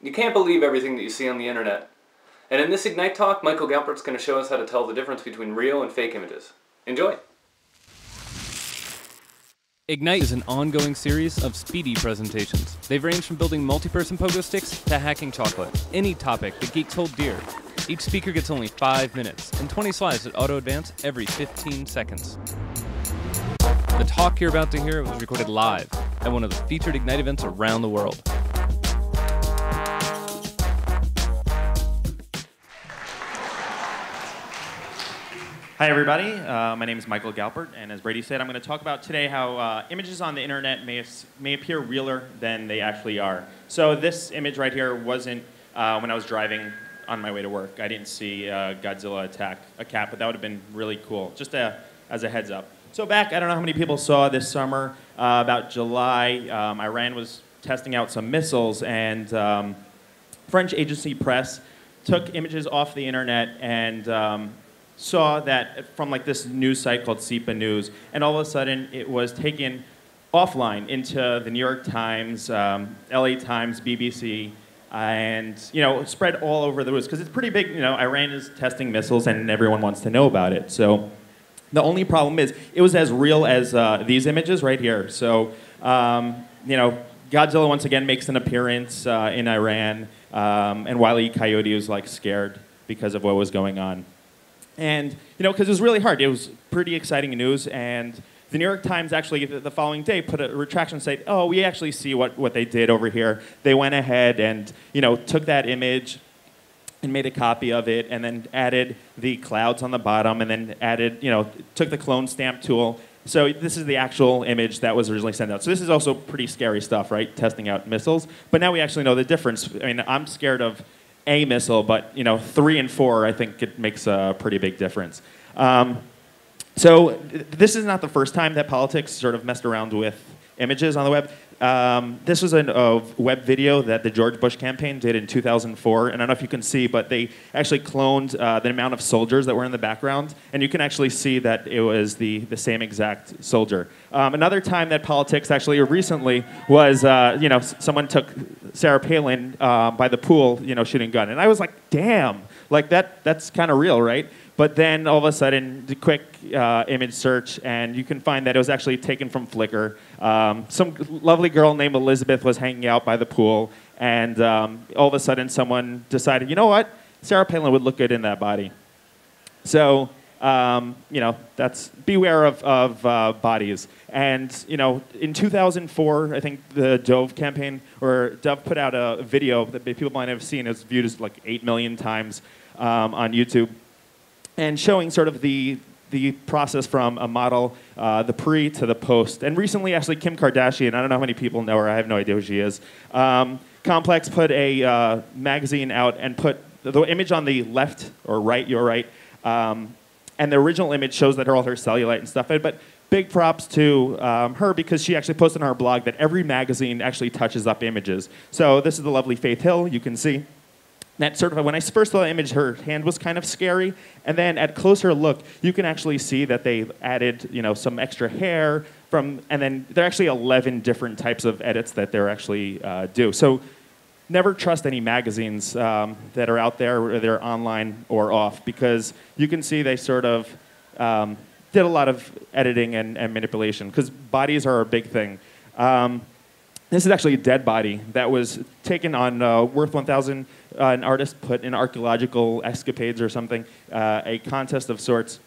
You can't believe everything that you see on the internet. And in this Ignite talk, Michael Galpert's going to show us how to tell the difference between real and fake images. Enjoy! Ignite is an ongoing series of speedy presentations. They've ranged from building multi-person pogo sticks to hacking chocolate. Any topic the geeks hold dear. Each speaker gets only 5 minutes and 20 slides that auto-advance every 15 seconds. The talk you're about to hear was recorded live at one of the featured Ignite events around the world. Hi everybody, my name is Michael Galpert, and as Brady said, I'm going to talk about today how images on the internet may appear realer than they actually are. So this image right here wasn't when I was driving on my way to work. I didn't see Godzilla attack a cat, but that would have been really cool, just as a heads up. So back, I don't know how many people saw this summer, about July, Iran was testing out some missiles, and French agency press took images off the internet and saw that from like this news site called CIPA News, and all of a sudden it was taken offline into the New York Times, LA Times, BBC, and spread all over the news because it's pretty big. Iran is testing missiles, and everyone wants to know about it. So the only problem is it was as real as these images right here. So Godzilla once again makes an appearance in Iran, and Wile E. Coyote was like scared because of what was going on. And, because it was really hard. It was pretty exciting news, and the New York Times actually, the following day, put a retraction saying, oh, we actually see what they did over here. They went ahead and, took that image and made a copy of it, and then added the clouds on the bottom, and then added, took the clone stamp tool. So this is the actual image that was originally sent out. So this is also pretty scary stuff, right? Testing out missiles. But now we actually know the difference. I mean, I'm scared of a missile, but 3 and 4, I think it makes a pretty big difference. So this is not the first time that politics sort of messed around with images on the web. This was a web video that the George Bush campaign did in 2004, and I don't know if you can see, but they actually cloned the amount of soldiers that were in the background, and you can actually see that it was the same exact soldier. Another time that politics actually recently was, someone took Sarah Palin by the pool, shooting a gun, and I was like, damn, like that's kind of real, right? But then all of a sudden, the quick image search, and you can find that it was actually taken from Flickr. Some lovely girl named Elizabeth was hanging out by the pool, and all of a sudden someone decided, you know what? Sarah Palin would look good in that body. So, that's beware of bodies. And, in 2004, I think the Dove campaign, or Dove put out a video that people might have seen. It was viewed as like 8 million times on YouTube, and showing sort of the process from a model, the pre to the post. And recently, actually, Kim Kardashian, I don't know how many people know her, I have no idea who she is. Complex put a magazine out and put the image on the left, or right, your right, and the original image shows that all her cellulite and stuff, but big props to her, because she actually posted on her blog that every magazine actually touches up images. So this is the lovely Faith Hill, you can see. That sort of, when I first saw the image, her hand was kind of scary, and then at closer look, you can actually see that they added, some extra hair and then there are actually 11 different types of edits that they're actually do. So never trust any magazines that are out there, whether they're online or off, because you can see they sort of did a lot of editing and manipulation, because bodies are a big thing. This is actually a dead body that was taken on Worth 1000. An artist put in archaeological escapades or something, a contest of sorts,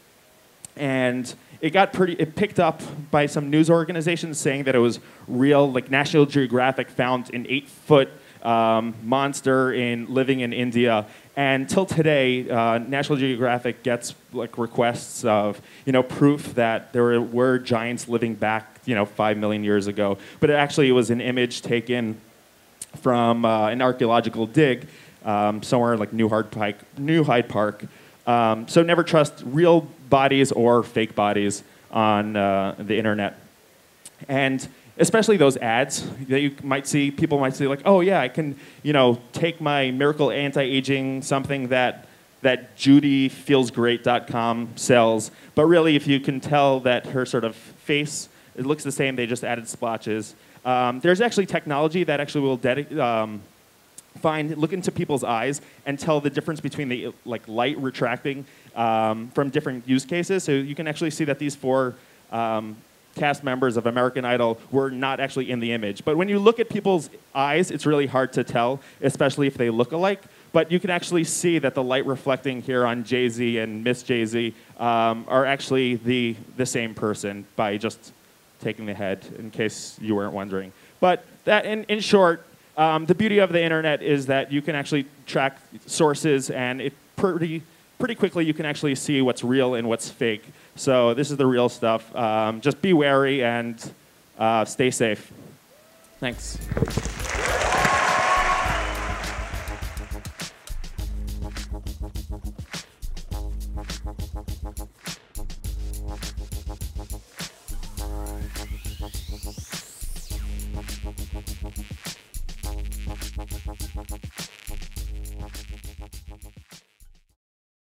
and it picked up by some news organizations saying that it was real. Like National Geographic found an 8-foot monster living in India, and till today, National Geographic gets like requests of proof that there were giants living back 5 million years ago. But it was an image taken from an archaeological dig somewhere like New Hyde Park. So never trust real bodies or fake bodies on the internet. And especially those ads that you might see, people might say like, oh yeah, I can, take my miracle anti-aging, something that judyfeelsgreat.com sells. But really, if you can tell that her sort of face, it looks the same, they just added splotches. There's actually technology that actually will look into people's eyes and tell the difference between the light retracting from different use cases. So you can actually see that these 4 cast members of American Idol were not actually in the image. But when you look at people's eyes, it's really hard to tell, especially if they look alike. But you can actually see that the light reflecting here on Jay-Z and Miss Jay-Z are actually the same person by just taking the head, in case you weren't wondering. But that, in short, the beauty of the internet is that you can actually track sources, and it pretty quickly you can actually see what's real and what's fake. So this is the real stuff. Just be wary and stay safe. Thanks.